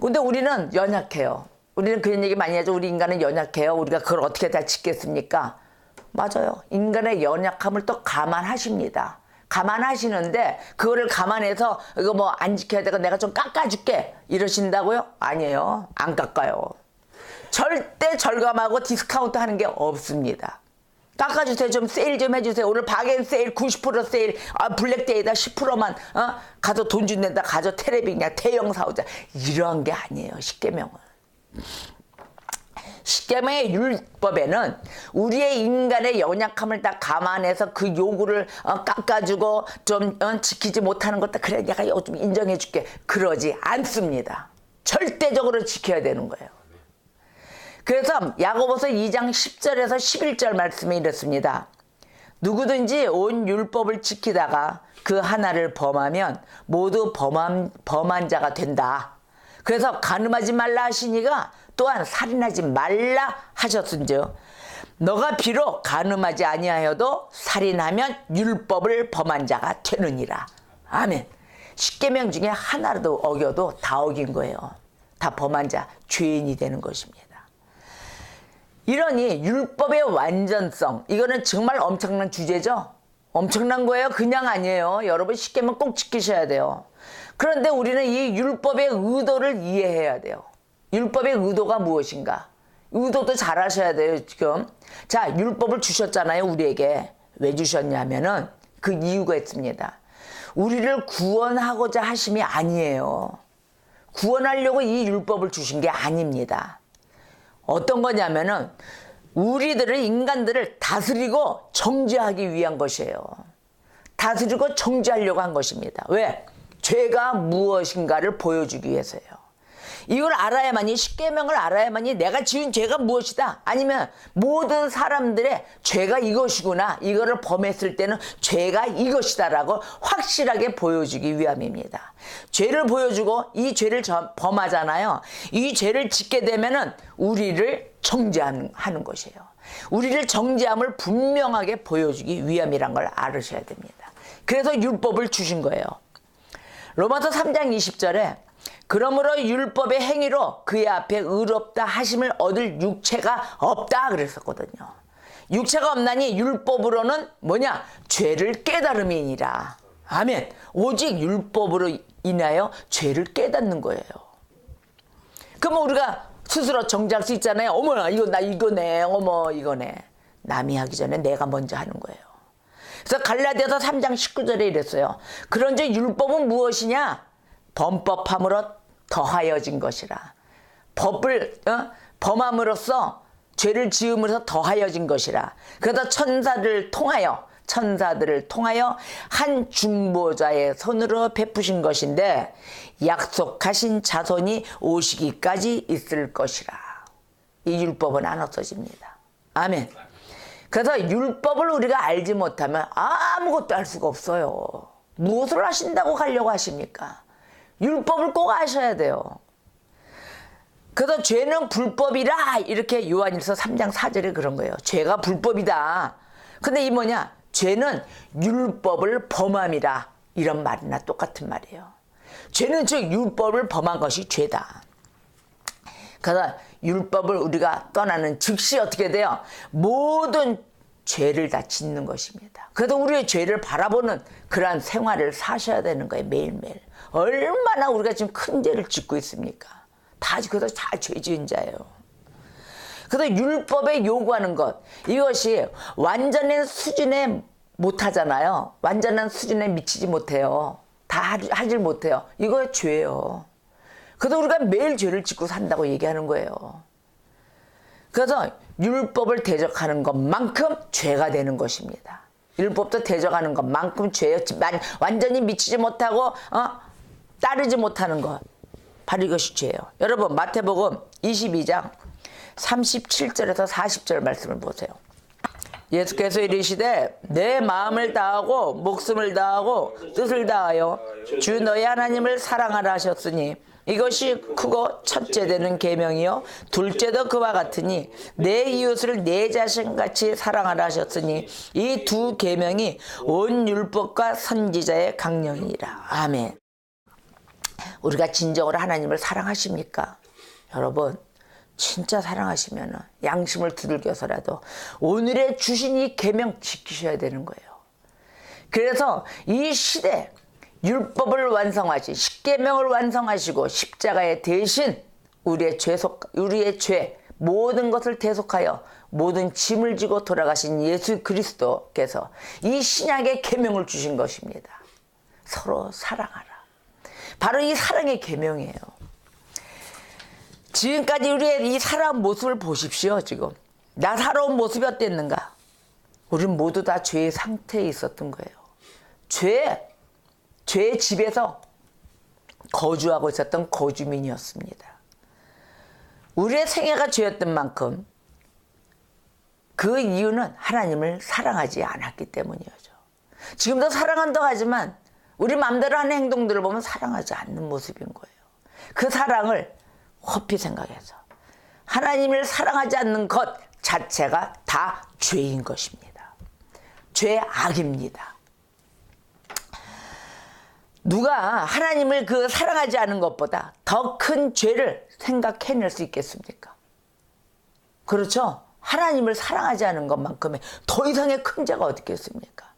Speaker 1: 근데 우리는 연약해요. 우리는 그런 얘기 많이 하죠. 우리 인간은 연약해요. 우리가 그걸 어떻게 다 지켰습니까? 맞아요. 인간의 연약함을 또 감안하십니다. 감안하시는데 그거를 감안해서 이거 뭐 안 지켜야 되고 내가 좀 깎아줄게 이러신다고요? 아니에요. 안 깎아요. 절대 절감하고 디스카운트 하는 게 없습니다. 깎아주세요. 좀 세일 좀 해주세요. 오늘 박앤 세일 90% 세일, 블랙데이다 10%만 가서 돈 준댄다. 가서 테레비 그냥 대형 사오자. 이러한 게 아니에요. 십계명은. 십계명의 율법에는 우리의 인간의 연약함을 다 감안해서 그 요구를 깎아주고 좀 지키지 못하는 것도 그래 내가 이거 좀 인정해줄게. 그러지 않습니다. 절대적으로 지켜야 되는 거예요. 그래서 야고보서 2장 10절에서 11절 말씀이 이렇습니다. 누구든지 온 율법을 지키다가 그 하나를 범하면 모두 범한 자가 된다. 그래서 간음하지 말라 하시니가 또한 살인하지 말라 하셨은즉 너가 비록 간음하지 아니하여도 살인하면 율법을 범한 자가 되느니라. 아멘. 십계명 중에 하나라도 어겨도 다 어긴 거예요. 다 범한 자, 죄인이 되는 것입니다. 이러니 율법의 완전성, 이거는 정말 엄청난 주제죠. 엄청난 거예요. 그냥 아니에요. 여러분 십계명 꼭 지키셔야 돼요. 그런데 우리는 이 율법의 의도를 이해해야 돼요. 율법의 의도가 무엇인가? 의도도 잘 하셔야 돼요. 지금 자, 율법을 주셨잖아요. 우리에게. 왜 주셨냐면은 그 이유가 있습니다. 우리를 구원하고자 하심이 아니에요. 구원하려고 이 율법을 주신 게 아닙니다. 어떤 거냐면은 우리들을, 인간들을 다스리고 정죄하기 위한 것이에요. 다스리고 정죄하려고 한 것입니다. 왜? 죄가 무엇인가를 보여주기 위해서요. 이걸 알아야만이, 십계명을 알아야만이 내가 지은 죄가 무엇이다, 아니면 모든 사람들의 죄가 이것이구나, 이거를 범했을 때는 죄가 이것이다라고 확실하게 보여주기 위함입니다. 죄를 보여주고 이 죄를 범하잖아요. 이 죄를 짓게 되면은 우리를 정죄하는 것이에요. 우리를 정죄함을 분명하게 보여주기 위함이란 걸 알으셔야 됩니다. 그래서 율법을 주신 거예요. 로마서 3장 20절에 그러므로 율법의 행위로 그의 앞에 의롭다 하심을 얻을 육체가 없다 그랬었거든요. 육체가 없나니 율법으로는 뭐냐? 죄를 깨달음이니라. 아멘. 오직 율법으로 인하여 죄를 깨닫는 거예요. 그러면 우리가 스스로 정죄할 수 있잖아요. 어머나 이거 나 이거네, 어머 이거네. 남이 하기 전에 내가 먼저 하는 거예요. 그래서 갈라디아서 3장 19절에 이랬어요. 그런즉 율법은 무엇이냐? 범법함으로 더하여진 것이라. 법을 범함으로써 죄를 지음으로써 더하여진 것이라. 그래서 천사들을 통하여 한 중보자의 손으로 베푸신 것인데 약속하신 자손이 오시기까지 있을 것이라. 이 율법은 안 없어집니다. 아멘. 그래서 율법을 우리가 알지 못하면 아무것도 할 수가 없어요. 무엇을 하신다고 가려고 하십니까? 율법을 꼭 아셔야 돼요. 그래서 죄는 불법이라, 이렇게 요한일서 3장 4절에 그런 거예요. 죄가 불법이다. 근데 이 뭐냐? 죄는 율법을 범함이라. 이런 말이나 똑같은 말이에요. 죄는 즉 율법을 범한 것이 죄다. 그래서 율법을 우리가 떠나는 즉시 어떻게 돼요? 모든 죄를 다 짓는 것입니다. 그래도 우리의 죄를 바라보는 그러한 생활을 사셔야 되는 거예요. 매일매일. 얼마나 우리가 지금 큰 죄를 짓고 있습니까? 그래서 다 죄 지은 자예요. 그래서 율법에 요구하는 것, 이것이 완전한 수준에 못하잖아요. 완전한 수준에 미치지 못해요. 다 하질 못해요. 이거 죄예요. 그래서 우리가 매일 죄를 짓고 산다고 얘기하는 거예요. 그래서 율법을 대적하는 것만큼 죄가 되는 것입니다. 율법도 대적하는 것만큼 죄였지만 완전히 미치지 못하고 따르지 못하는 것, 바로 이것이 죄예요. 여러분 마태복음 22장 37절에서 40절 말씀을 보세요. 예수께서 이르시되 내 마음을 다하고 목숨을 다하고 뜻을 다하여 주 너희 하나님을 사랑하라 하셨으니 이것이 크고 첫째 되는 계명이요 둘째도 그와 같으니 내 이웃을 내 자신같이 사랑하라 하셨으니 이 두 계명이 온 율법과 선지자의 강령이니라. 아멘. 우리가 진정으로 하나님을 사랑하십니까? 여러분 진짜 사랑하시면 양심을 두들겨서라도 오늘의 주신 이 계명 지키셔야 되는 거예요. 그래서 이 시대 율법을 완성하시, 십계명을 완성하시고 십자가에 대신 우리의 죄 모든 것을 대속하여 모든 짐을 지고 돌아가신 예수 그리스도께서 이 신약의 계명을 주신 것입니다. 서로 사랑하라. 바로 이 사랑의 계명이에요. 지금까지 우리의 이 살아온 모습을 보십시오. 지금 나 살아온 모습이 어땠는가? 우리는 모두 다 죄의 상태에 있었던 거예요. 죄의 집에서 거주하고 있었던 거주민이었습니다. 우리의 생애가 죄였던 만큼 그 이유는 하나님을 사랑하지 않았기 때문이었죠. 지금도 사랑한다고 하지만 우리 마음대로 하는 행동들을 보면 사랑하지 않는 모습인 거예요. 그 사랑을 허피 생각해서 하나님을 사랑하지 않는 것 자체가 다 죄인 것입니다. 죄악입니다. 누가 하나님을 사랑하지 않은 것보다 더 큰 죄를 생각해낼 수 있겠습니까? 그렇죠? 하나님을 사랑하지 않은 것만큼의 더 이상의 큰 죄가 어디 있겠습니까?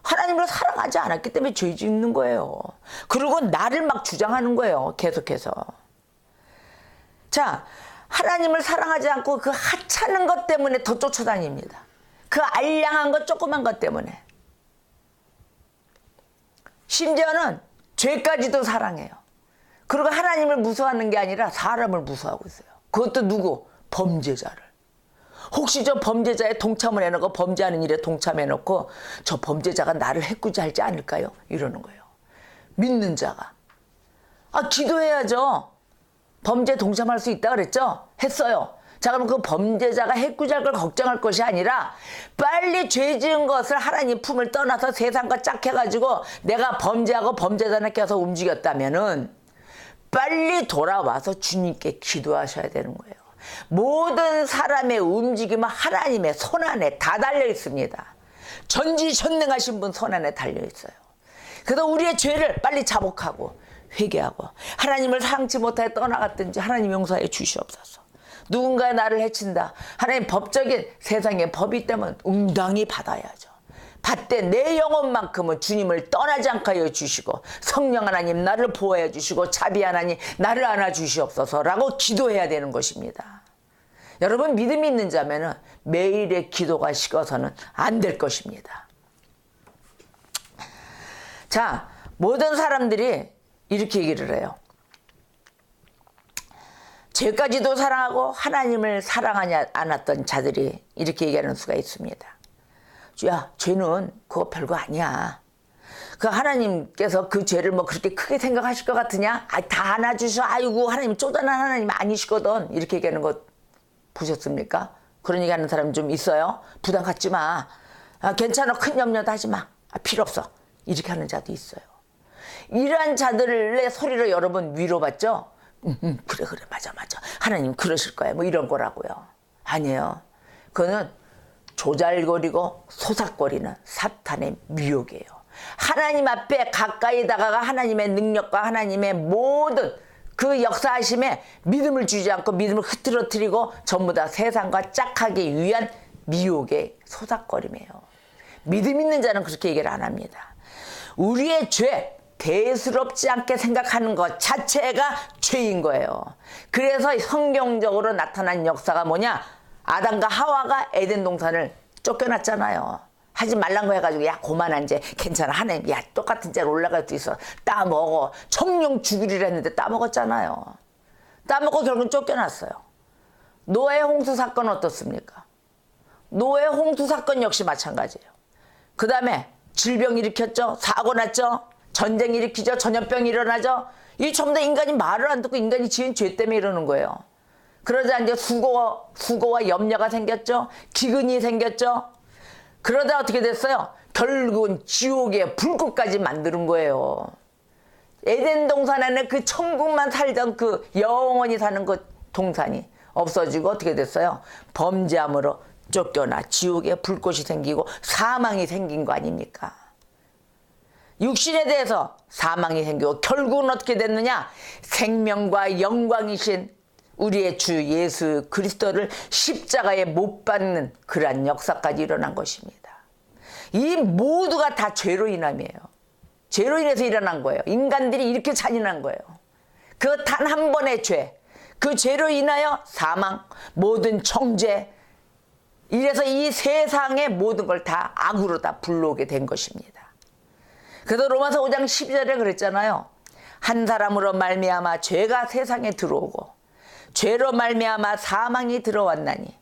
Speaker 1: 하나님을 사랑하지 않았기 때문에 죄 짓는 거예요. 그리고 나를 막 주장하는 거예요. 계속해서. 자, 하나님을 사랑하지 않고 그 하찮은 것 때문에 더 쫓아다닙니다. 그 알량한 것, 조그만 것 때문에. 심지어는 죄까지도 사랑해요. 그리고 하나님을 무서워하는 게 아니라 사람을 무서워하고 있어요. 그것도 누구? 범죄자를. 혹시 저 범죄자에 동참을 해놓고 범죄하는 일에 동참해놓고 저 범죄자가 나를 해코지하지 않을까요? 이러는 거예요. 믿는 자가. 기도해야죠. 범죄에 동참할 수 있다 그랬죠? 했어요. 자, 그럼 그 범죄자가 해코지할 걸 걱정할 것이 아니라 빨리 죄 지은 것을 하나님 품을 떠나서 세상과 짝해가지고 내가 범죄하고 범죄자나 껴서 움직였다면은 빨리 돌아와서 주님께 기도하셔야 되는 거예요. 모든 사람의 움직임은 하나님의 손안에 다 달려 있습니다. 전지전능하신 분 손안에 달려 있어요. 그래서 우리의 죄를 빨리 자복하고 회개하고 하나님을 사랑치 못하여 떠나갔든지 하나님 용서해 주시옵소서. 누군가 나를 해친다. 하나님 법적인 세상의 법이 때문에 응당히 받아야죠. 받되 내 영혼만큼은 주님을 떠나지 않게 하여 주시고 성령 하나님 나를 보호해 주시고 자비 하나님 나를 안아 주시옵소서라고 기도해야 되는 것입니다. 여러분 믿음이 있는 자면은 매일의 기도가 식어서는 안 될 것입니다. 자, 모든 사람들이 이렇게 얘기를 해요. 죄까지도 사랑하고 하나님을 사랑하지 않았던 자들이 이렇게 얘기하는 수가 있습니다. 야, 죄는 그거 별거 아니야. 그 하나님께서 그 죄를 뭐 그렇게 크게 생각하실 것 같으냐? 다 안아주셔. 아이고 하나님 쪼잔한 하나님 아니시거든. 이렇게 얘기하는 거 보셨습니까? 그런 얘기하는 사람 좀 있어요. 부담 갖지 마. 괜찮아. 큰 염려도 하지 마. 필요 없어. 이렇게 하는 자도 있어요. 이러한 자들의 소리로 여러분 위로받죠? 그래 맞아 하나님 그러실 거야 뭐 이런 거라고요. 아니에요. 그거는 조잘거리고 소삭거리는 사탄의 미혹이에요. 하나님 앞에 가까이 다가가 하나님의 능력과 하나님의 모든 그 역사하심에 믿음을 주지 않고 믿음을 흐트러뜨리고 전부 다 세상과 짝하기 위한 미혹의 소닥거림이에요. 믿음 있는 자는 그렇게 얘기를 안 합니다. 우리의 죄, 대수롭지 않게 생각하는 것 자체가 죄인 거예요. 그래서 성경적으로 나타난 역사가 뭐냐? 아담과 하와가 에덴 동산을 쫓겨났잖아요. 하지 말란 거 해가지고 야 고만한 죄 괜찮아 하나님 야 똑같은 죄로 올라갈 수 있어 따먹어 정령 죽으리라 했는데 따먹었잖아요. 따먹고 결국은 쫓겨났어요. 노아의 홍수 사건 어떻습니까? 노아의 홍수 사건 역시 마찬가지예요. 그 다음에 질병 일으켰죠. 사고 났죠. 전쟁 일으키죠. 전염병 일어나죠. 이 전부 다 인간이 말을 안 듣고 인간이 지은 죄 때문에 이러는 거예요. 그러자 이제 수고와 염려가 생겼죠. 기근이 생겼죠. 그러다 어떻게 됐어요? 결국은 지옥의 불꽃까지 만드는 거예요. 에덴 동산 안에 그 천국만 살던 그 영원히 사는 그 동산이 없어지고 어떻게 됐어요? 범죄함으로 쫓겨나 지옥의 불꽃이 생기고 사망이 생긴 거 아닙니까? 육신에 대해서 사망이 생기고 결국은 어떻게 됐느냐? 생명과 영광이신 우리의 주 예수 그리스도를 십자가에 못 박는 그러한 역사까지 일어난 것입니다. 이 모두가 다 죄로 인함이에요. 죄로 인해서 일어난 거예요. 인간들이 이렇게 잔인한 거예요. 그 단 한 번의 죄, 그 죄로 인하여 사망, 모든 정죄, 이래서 이 세상의 모든 걸 다 악으로 다 불러오게 된 것입니다. 그래서 로마서 5장 12절에 그랬잖아요. 한 사람으로 말미암아 죄가 세상에 들어오고 죄로 말미암아 사망이 들어왔나니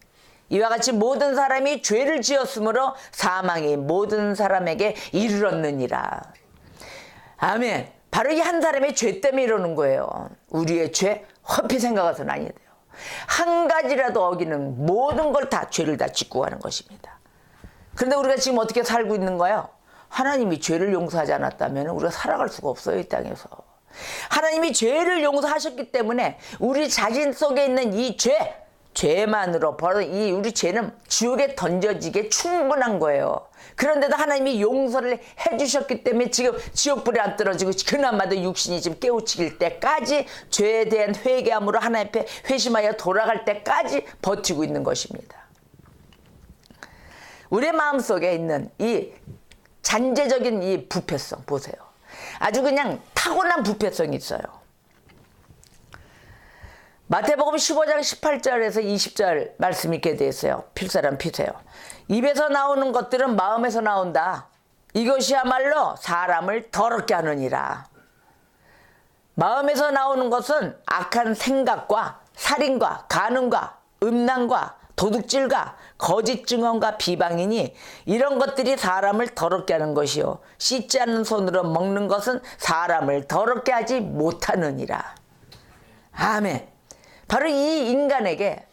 Speaker 1: 이와 같이 모든 사람이 죄를 지었으므로 사망이 모든 사람에게 이르렀느니라. 아멘. 바로 이 한 사람의 죄 때문에 이러는 거예요. 우리의 죄 허피 생각해서는 아니 돼요. 한 가지라도 어기는 모든 걸 다 죄를 다 짓고 가는 것입니다. 그런데 우리가 지금 어떻게 살고 있는 거예요? 하나님이 죄를 용서하지 않았다면 우리가 살아갈 수가 없어요. 이 땅에서. 하나님이 죄를 용서하셨기 때문에 우리 자신 속에 있는 이 죄만으로 바로 이 우리 죄는 지옥에 던져지게 충분한 거예요. 그런데도 하나님이 용서를 해주셨기 때문에 지금 지옥불에 안 떨어지고 그나마도 육신이 지금 깨우칠 때까지 죄에 대한 회개함으로 하나님 앞에 회심하여 돌아갈 때까지 버티고 있는 것입니다. 우리의 마음속에 있는 이 잔재적인 이 부패성 보세요. 아주 그냥 타고난 부패성이 있어요. 마태복음 15장 18절에서 20절 말씀이 있게 되어 있어요. 필사람 피세요. 입에서 나오는 것들은 마음에서 나온다. 이것이야말로 사람을 더럽게 하느니라. 마음에서 나오는 것은 악한 생각과 살인과 간음과 음란과 도둑질과 거짓 증언과 비방이니 이런 것들이 사람을 더럽게 하는 것이요 씻지 않는 손으로 먹는 것은 사람을 더럽게 하지 못하느니라. 아멘. 바로 이 인간에게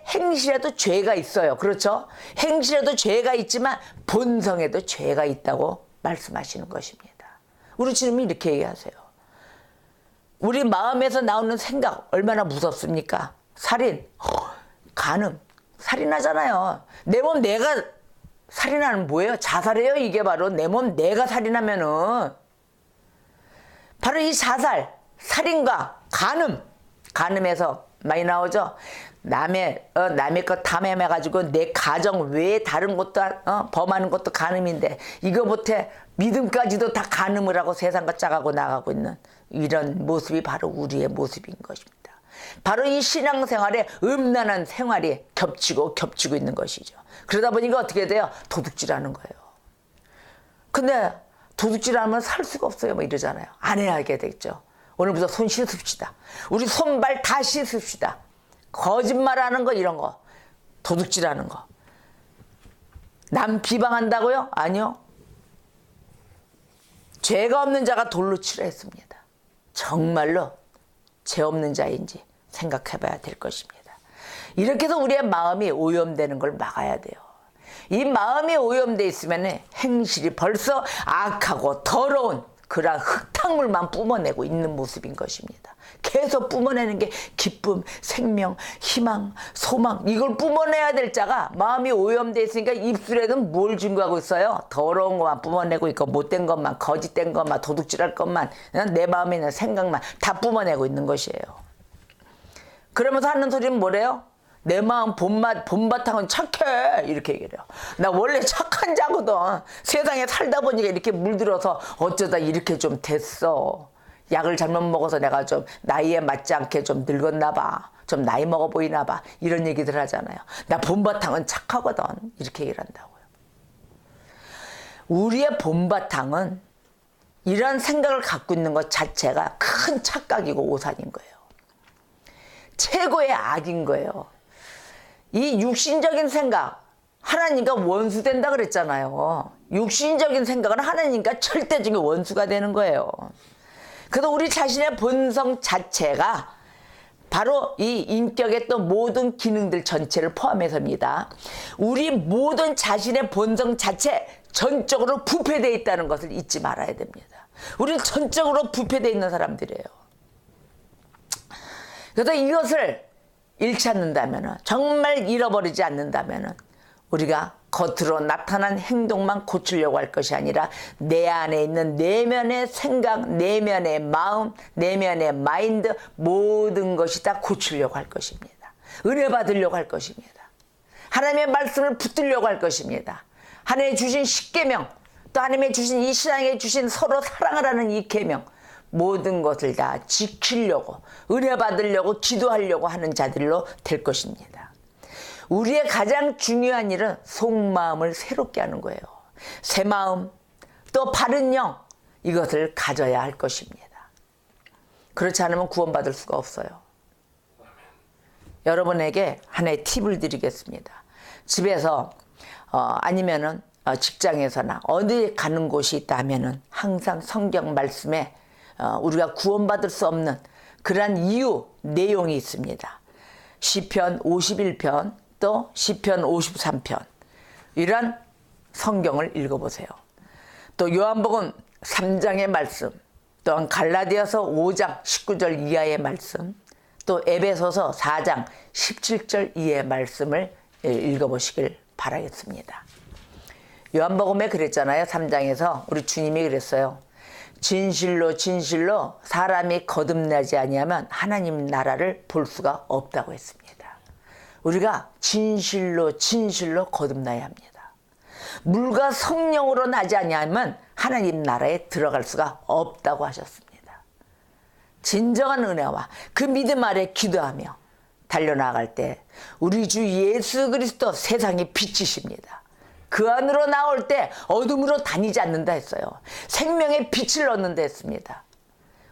Speaker 1: 행실에도 죄가 있어요. 그렇죠? 행실에도 죄가 있지만 본성에도 죄가 있다고 말씀하시는 것입니다. 우리 주님이 이렇게 얘기하세요. 우리 마음에서 나오는 생각 얼마나 무섭습니까? 살인, 간음, 살인하잖아요. 내 몸 내가 살인하는 뭐예요? 자살이에요. 이게 바로 내 몸 내가 살인하면은 바로 이 자살, 살인과 간음에서 많이 나오죠. 남의 것 탐험해가지고 내 가정 외에 다른 것도 범하는 것도 간음인데 이거 못해 믿음까지도 다 간음을 하고 세상과 짜가고 나가고 있는 이런 모습이 바로 우리의 모습인 것입니다. 바로 이 신앙생활에 음란한 생활이 겹치고 있는 것이죠. 그러다 보니까 어떻게 돼요? 도둑질하는 거예요. 근데 도둑질하면 살 수가 없어요. 뭐 이러잖아요. 안 해야게 되겠죠. 오늘부터 손 씻읍시다. 우리 손발 다 씻읍시다. 거짓말하는 거 이런 거. 도둑질하는 거. 남 비방한다고요? 아니요. 죄가 없는 자가 돌로 치라 했습니다. 정말로 죄 없는 자인지 생각해 봐야 될 것입니다. 이렇게 해서 우리의 마음이 오염되는 걸 막아야 돼요. 이 마음이 오염돼 있으면 행실이 벌써 악하고 더러운 그런 흙탕 희망물만 뿜어내고 있는 모습인 것입니다. 계속 뿜어내는 게 기쁨, 생명, 희망, 소망, 이걸 뿜어내야 될 자가 마음이 오염되어 있으니까 입술에는 뭘 증거하고 있어요? 더러운 것만 뿜어내고 있고, 못된 것만, 거짓된 것만, 도둑질할 것만, 그냥 내 마음에 있는 생각만 다 뿜어내고 있는 것이에요. 그러면서 하는 소리는 뭐래요? 내 마음 본바탕은 착해, 이렇게 얘기를 해요. 나 원래 착한 자거든. 세상에 살다 보니까 이렇게 물들어서 어쩌다 이렇게 좀 됐어. 약을 잘못 먹어서 내가 좀 나이에 맞지 않게 좀 늙었나 봐. 좀 나이 먹어 보이나 봐. 이런 얘기들 하잖아요. 나 본바탕은 착하거든. 이렇게 얘기를 한다고요. 우리의 본바탕은 이런 생각을 갖고 있는 것 자체가 큰 착각이고 오산인 거예요. 최고의 악인 거예요. 이 육신적인 생각, 하나님과 원수된다 그랬잖아요. 육신적인 생각은 하나님과 절대적인 원수가 되는 거예요. 그래서 우리 자신의 본성 자체가 바로 이 인격의 또 모든 기능들 전체를 포함해서입니다. 우리 모든 자신의 본성 자체 전적으로 부패되어 있다는 것을 잊지 말아야 됩니다. 우리는 전적으로 부패되어 있는 사람들이에요. 그래서 이것을 잃지 않는다면, 정말 잃어버리지 않는다면 우리가 겉으로 나타난 행동만 고치려고 할 것이 아니라 내 안에 있는 내면의 생각, 내면의 마음, 내면의 마인드, 모든 것이 다 고치려고 할 것입니다. 은혜 받으려고 할 것입니다. 하나님의 말씀을 붙들려고 할 것입니다. 하나님의 주신 십계명, 또 하나님의 주신 이 신앙에 주신 서로 사랑하라는 이 계명, 모든 것을 다 지키려고, 은혜 받으려고, 기도하려고 하는 자들로 될 것입니다. 우리의 가장 중요한 일은 속마음을 새롭게 하는 거예요. 새 마음, 또 바른 영, 이것을 가져야 할 것입니다. 그렇지 않으면 구원받을 수가 없어요. 여러분에게 하나의 팁을 드리겠습니다. 집에서 아니면은 직장에서나 어디 가는 곳이 있다 하면은 항상 성경 말씀에 우리가 구원받을 수 없는 그러한 이유, 내용이 있습니다. 시편 51편 또 시편 53편, 이런 성경을 읽어보세요. 또 요한복음 3장의 말씀, 또한 갈라디아서 5장 19절 이하의 말씀, 또 에베소서 4장 17절 이하의 말씀을 읽어보시길 바라겠습니다. 요한복음에 그랬잖아요. 3장에서 우리 주님이 그랬어요. 진실로 진실로 사람이 거듭나지 아니하면 하나님 나라를 볼 수가 없다고 했습니다. 우리가 진실로 진실로 거듭나야 합니다. 물과 성령으로 나지 아니하면 하나님 나라에 들어갈 수가 없다고 하셨습니다. 진정한 은혜와 그 믿음 아래 기도하며 달려나갈 때 우리 주 예수 그리스도 세상의 빛이십니다. 그 안으로 나올 때 어둠으로 다니지 않는다 했어요. 생명의 빛을 얻는다 했습니다.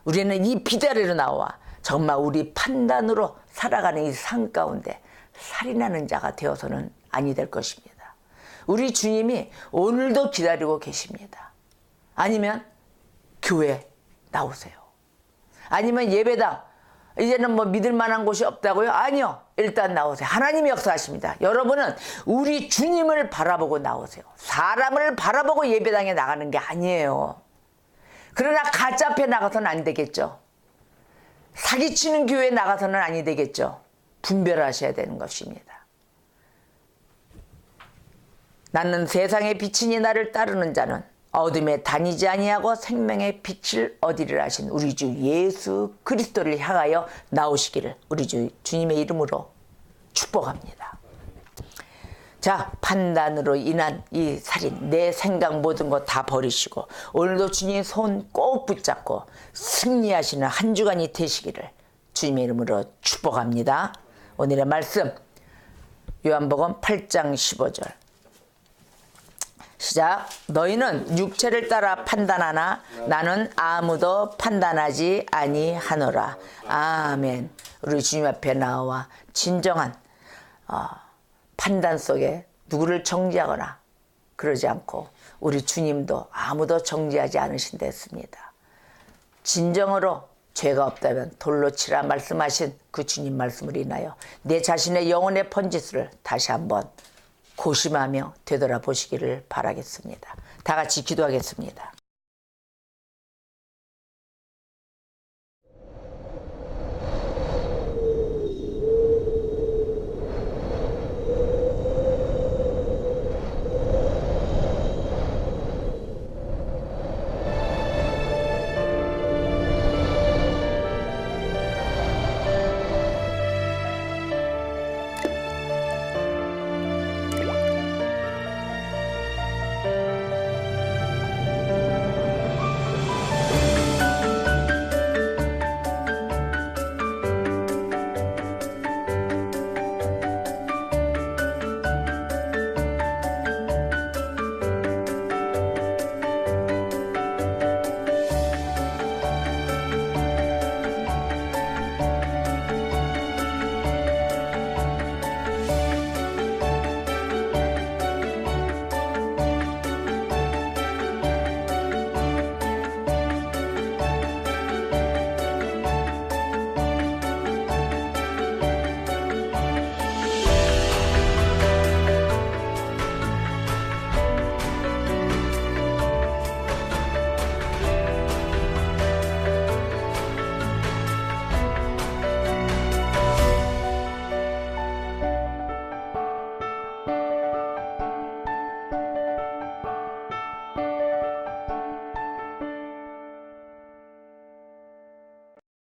Speaker 1: 우리는 이 빛 아래로 나와 정말 우리 판단으로 살아가는 이 삶 가운데 살인하는 자가 되어서는 아니 될 것입니다. 우리 주님이 오늘도 기다리고 계십니다. 아니면 교회 나오세요. 아니면 예배당, 이제는 뭐 믿을 만한 곳이 없다고요? 아니요. 일단 나오세요. 하나님이 역사하십니다. 여러분은 우리 주님을 바라보고 나오세요. 사람을 바라보고 예배당에 나가는 게 아니에요. 그러나 가짜 앞에 나가서는 안 되겠죠. 사기치는 교회에 나가서는 아니 되겠죠. 분별하셔야 되는 것입니다. 나는 세상의 빛이니 나를 따르는 자는 어둠에 다니지 아니하고 생명의 빛을 얻으리라 하신 우리 주 예수 그리스도를 향하여 나오시기를 우리 주 주님의 이름으로 축복합니다. 자, 판단으로 인한 이 살인, 내 생각 모든 거 다 버리시고 오늘도 주님 손 꼭 붙잡고 승리하시는 한 주간이 되시기를 주님의 이름으로 축복합니다. 오늘의 말씀 요한복음 8장 15절 시작. 너희는 육체를 따라 판단하나 나는 아무도 판단하지 아니하노라. 아멘. 우리 주님 앞에 나와 진정한 판단 속에 누구를 정죄하거나 그러지 않고 우리 주님도 아무도 정죄하지 않으신다 했습니다. 진정으로 죄가 없다면 돌로 치라 말씀하신 그 주님 말씀을 인하여 내 자신의 영혼의 번지수를 다시 한번 고심하며 되돌아보시기를 바라겠습니다. 다 같이 기도하겠습니다.